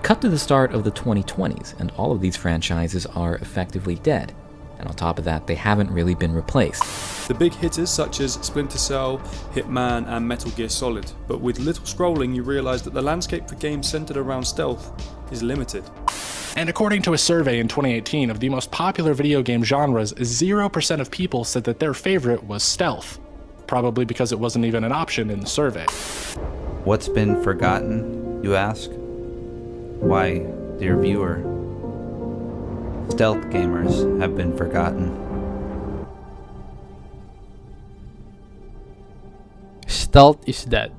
Cut to the start of the 2020s, and all of these franchises are effectively dead. And on top of that, they haven't really been replaced. The big hitters such as Splinter Cell, Hitman and Metal Gear Solid, but with little scrolling you realise that the landscape for games centred around stealth is limited. And according to a survey in 2018 of the most popular video game genres, 0% of people said that their favorite was stealth, probably because it wasn't even an option in the survey. What's been forgotten, you ask? Why, dear viewer, stealth gamers have been forgotten. Stealth is dead.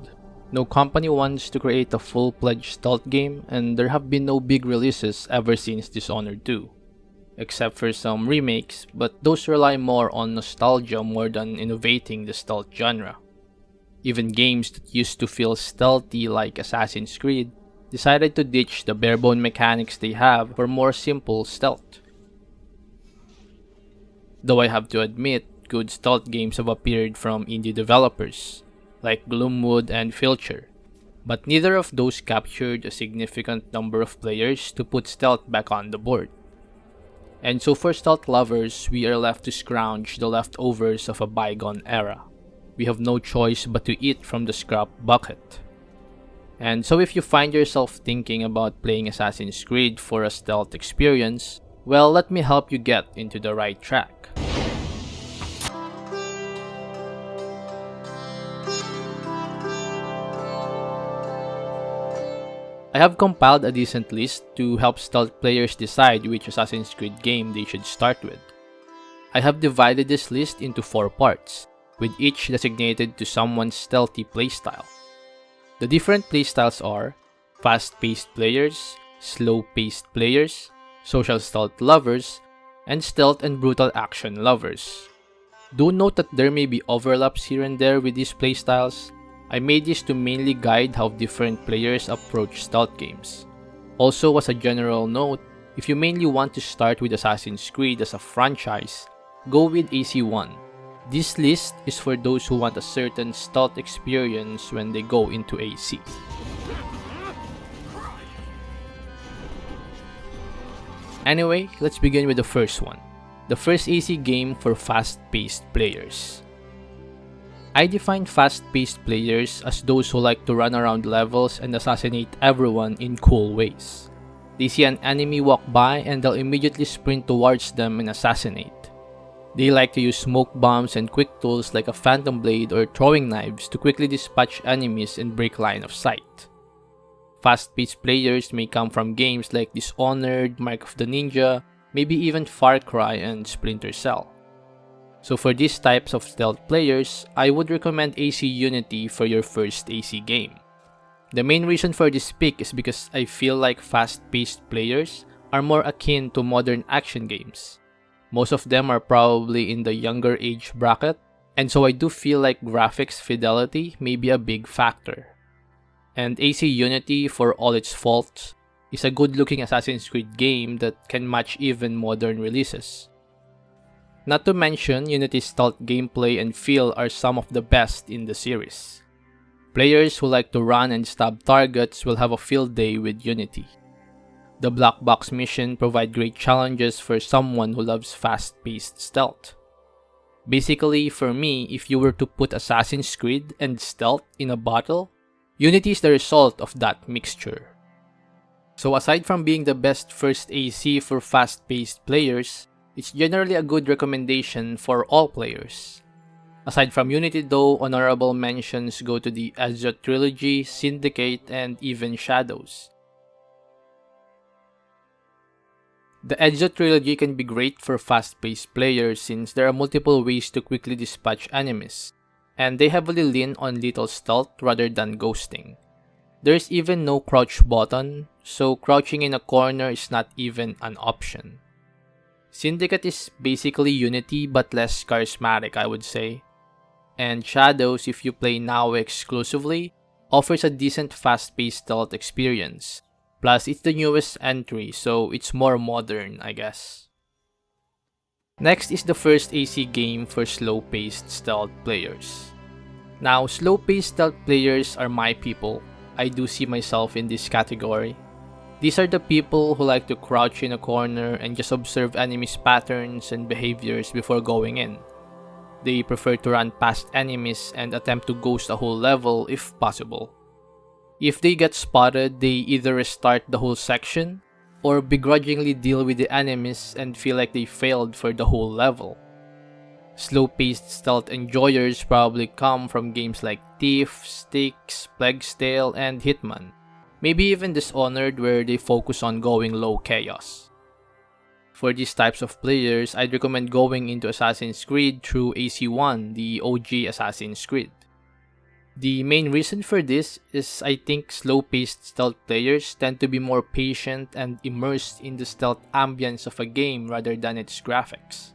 No company wants to create a full-fledged stealth game, and there have been no big releases ever since Dishonored 2. Except for some remakes, but those rely more on nostalgia more than innovating the stealth genre. Even games that used to feel stealthy like Assassin's Creed decided to ditch the bare-bone mechanics they have for more simple stealth. Though I have to admit, good stealth games have appeared from indie developers, like Gloomwood and Filcher, but neither of those captured a significant number of players to put stealth back on the board. And so for stealth lovers, we are left to scrounge the leftovers of a bygone era. We have no choice but to eat from the scrap bucket. And so if you find yourself thinking about playing Assassin's Creed for a stealth experience, well, let me help you get into the right track. I have compiled a decent list to help stealth players decide which Assassin's Creed game they should start with. I have divided this list into 4 parts, with each designated to someone's stealthy playstyle. The different playstyles are fast-paced players, slow-paced players, social stealth lovers, and stealth and brutal action lovers. Do note that there may be overlaps here and there with these playstyles. I made this to mainly guide how different players approach stealth games. Also, as a general note, if you mainly want to start with Assassin's Creed as a franchise, go with AC1. This list is for those who want a certain stealth experience when they go into AC. Anyway, let's begin with the first one. The first AC game for fast-paced players. I define fast-paced players as those who like to run around levels and assassinate everyone in cool ways. They see an enemy walk by and they'll immediately sprint towards them and assassinate. They like to use smoke bombs and quick tools like a phantom blade or throwing knives to quickly dispatch enemies and break line of sight. Fast-paced players may come from games like Dishonored, Mark of the Ninja, maybe even Far Cry and Splinter Cell. So for these types of stealth players, I would recommend AC Unity for your first AC game. The main reason for this pick is because I feel like fast-paced players are more akin to modern action games. Most of them are probably in the younger age bracket, and so I do feel like graphics fidelity may be a big factor. And AC Unity, for all its faults, is a good-looking Assassin's Creed game that can match even modern releases. Not to mention, Unity's stealth gameplay and feel are some of the best in the series. Players who like to run and stab targets will have a field day with Unity. The black box mission provide great challenges for someone who loves fast-paced stealth. Basically, for me, if you were to put Assassin's Creed and stealth in a bottle, Unity is the result of that mixture. So aside from being the best first AC for fast-paced players, it's generally a good recommendation for all players. Aside from Unity though, honorable mentions go to the Ezio Trilogy, Syndicate, and even Shadows. The Ezio Trilogy can be great for fast-paced players since there are multiple ways to quickly dispatch enemies, and they heavily lean on lethal stealth rather than ghosting. There's even no crouch button, so crouching in a corner is not even an option. Syndicate is basically Unity but less charismatic, I would say. And Shadows, if you play now exclusively, offers a decent fast-paced stealth experience. Plus, it's the newest entry, so it's more modern, I guess. Next is the first AC game for slow-paced stealth players. Now, slow-paced stealth players are my people. I do see myself in this category. These are the people who like to crouch in a corner and just observe enemies' patterns and behaviors before going in. They prefer to run past enemies and attempt to ghost a whole level if possible. If they get spotted, they either restart the whole section or begrudgingly deal with the enemies and feel like they failed for the whole level. Slow-paced stealth enjoyers probably come from games like Thief, Styx, Playstyle, and Hitman. Maybe even Dishonored, where they focus on going low chaos. For these types of players, I'd recommend going into Assassin's Creed through AC1, the OG Assassin's Creed. The main reason for this is I think slow-paced stealth players tend to be more patient and immersed in the stealth ambience of a game rather than its graphics.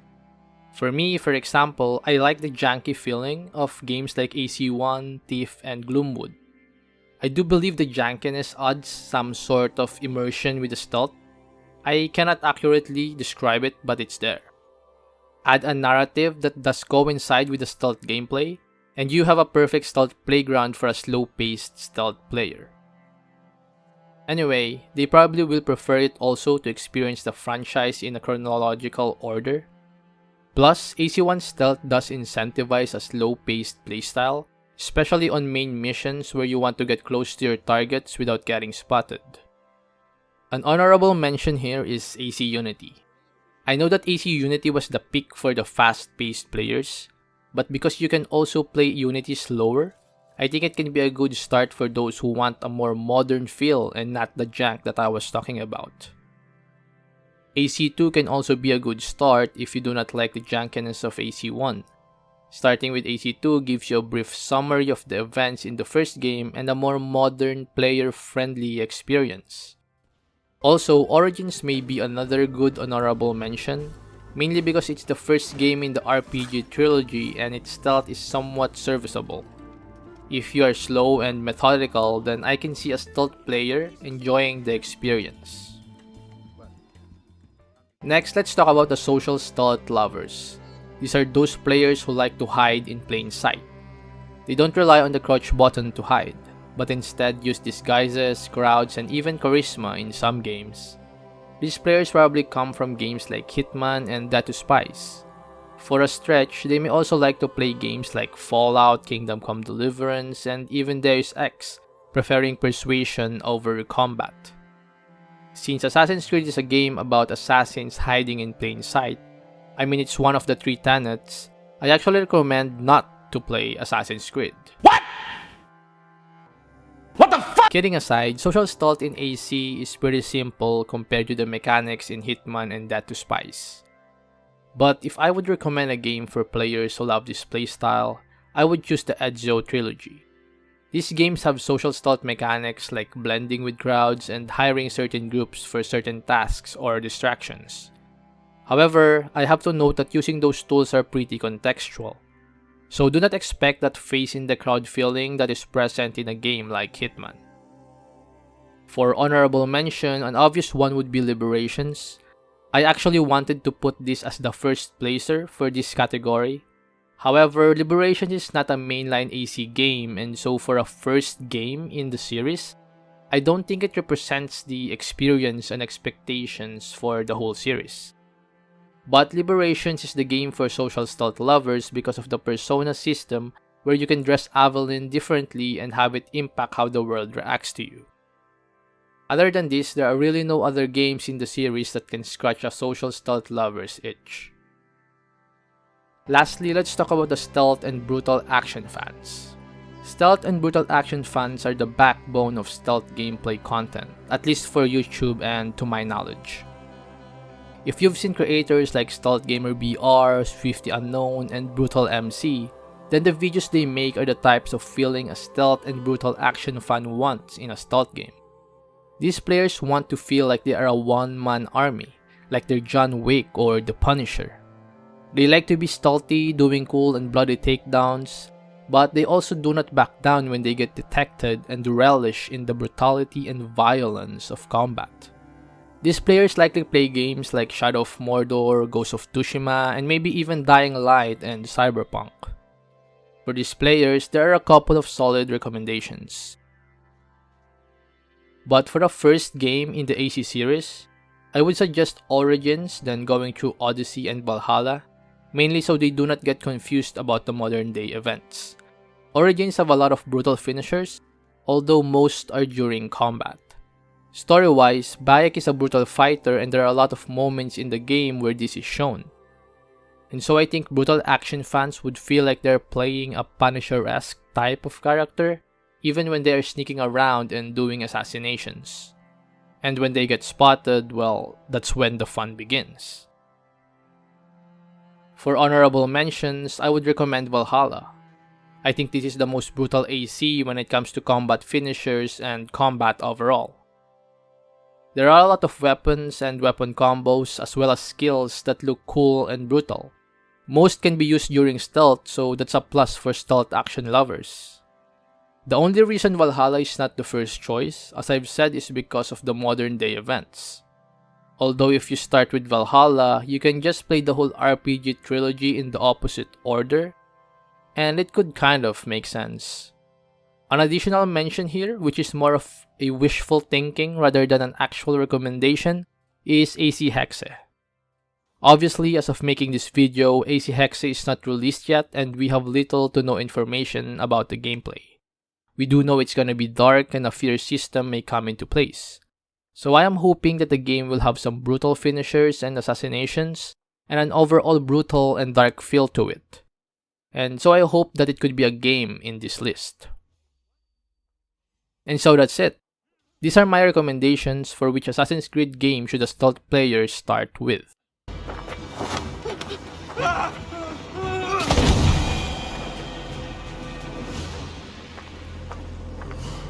For me, for example, I like the janky feeling of games like AC1, Thief, and Gloomwood. I do believe the jankiness adds some sort of immersion with the stealth. I cannot accurately describe it, but it's there. Add a narrative that does coincide with the stealth gameplay, and you have a perfect stealth playground for a slow-paced stealth player. Anyway, they probably will prefer it also to experience the franchise in a chronological order. Plus, AC1 Stealth does incentivize a slow-paced playstyle, especially on main missions where you want to get close to your targets without getting spotted. An honorable mention here is AC Unity. I know that AC Unity was the pick for the fast-paced players, but because you can also play Unity slower, I think it can be a good start for those who want a more modern feel and not the jank that I was talking about. AC2 can also be a good start if you do not like the jankiness of AC1. Starting with AC2 gives you a brief summary of the events in the first game and a more modern, player-friendly experience. Also, Origins may be another good honorable mention, mainly because it's the first game in the RPG trilogy and its stealth is somewhat serviceable. If you are slow and methodical, then I can see a stealth player enjoying the experience. Next, let's talk about the social stealth lovers. These are those players who like to hide in plain sight. They don't rely on the crouch button to hide, but instead use disguises, crowds, and even charisma in some games. These players probably come from games like Hitman and Death to Spies. For a stretch, they may also like to play games like Fallout, Kingdom Come Deliverance, and even Deus Ex, preferring persuasion over combat. Since Assassin's Creed is a game about assassins hiding in plain sight, I mean it's one of the 3 tenets, I actually recommend not to play Assassin's Creed. What the fuck? Kidding aside, social stealth in AC is pretty simple compared to the mechanics in Hitman and Death to Spies. But if I would recommend a game for players who love this playstyle, I would choose the Ezio trilogy. These games have social stealth mechanics like blending with crowds and hiring certain groups for certain tasks or distractions. However, I have to note that using those tools are pretty contextual. So do not expect that face in the crowd feeling that is present in a game like Hitman. For honorable mention, an obvious one would be Liberations. I actually wanted to put this as the first placer for this category. However, Liberations is not a mainline AC game, and so for a first game in the series, I don't think it represents the experience and expectations for the whole series. But Liberations is the game for social stealth lovers because of the persona system where you can dress Evelyn differently and have it impact how the world reacts to you. Other than this, there are really no other games in the series that can scratch a social stealth lover's itch. Lastly, let's talk about the stealth and brutal action fans. Stealth and brutal action fans are the backbone of stealth gameplay content, at least for YouTube and to my knowledge. If you've seen creators like Stealth Gamer BR, Swifty Unknown, and Brutal MC, then the videos they make are the types of feeling a stealth and brutal action fan wants in a stealth game. These players want to feel like they are a one-man army, like they're John Wick or The Punisher. They like to be stealthy, doing cool and bloody takedowns, but they also do not back down when they get detected and relish in the brutality and violence of combat. These players likely play games like Shadow of Mordor, Ghost of Tsushima, and maybe even Dying Light and Cyberpunk. For these players, there are a couple of solid recommendations. But for the first game in the AC series, I would suggest Origins than going through Odyssey and Valhalla, mainly so they do not get confused about the modern day events. Origins have a lot of brutal finishers, although most are during combat. Story-wise, Bayek is a brutal fighter and there are a lot of moments in the game where this is shown. And so I think brutal action fans would feel like they're playing a Punisher-esque type of character, even when they are sneaking around and doing assassinations. And when they get spotted, well, that's when the fun begins. For honorable mentions, I would recommend Valhalla. I think this is the most brutal AC when it comes to combat finishers and combat overall. There are a lot of weapons and weapon combos as well as skills that look cool and brutal. Most can be used during stealth, so that's a plus for stealth action lovers. The only reason Valhalla is not the first choice, as I've said, is because of the modern day events. Although if you start with Valhalla, you can just play the whole RPG trilogy in the opposite order, and it could kind of make sense. An additional mention here, which is more of a wishful thinking rather than an actual recommendation, is AC Hexe. Obviously, as of making this video, AC Hexe is not released yet and we have little to no information about the gameplay. We do know it's gonna be dark and a fear system may come into place. So I am hoping that the game will have some brutal finishers and assassinations, and an overall brutal and dark feel to it. And so I hope that it could be a game in this list. And so that's it. These are my recommendations for which Assassin's Creed game should a stealth player start with.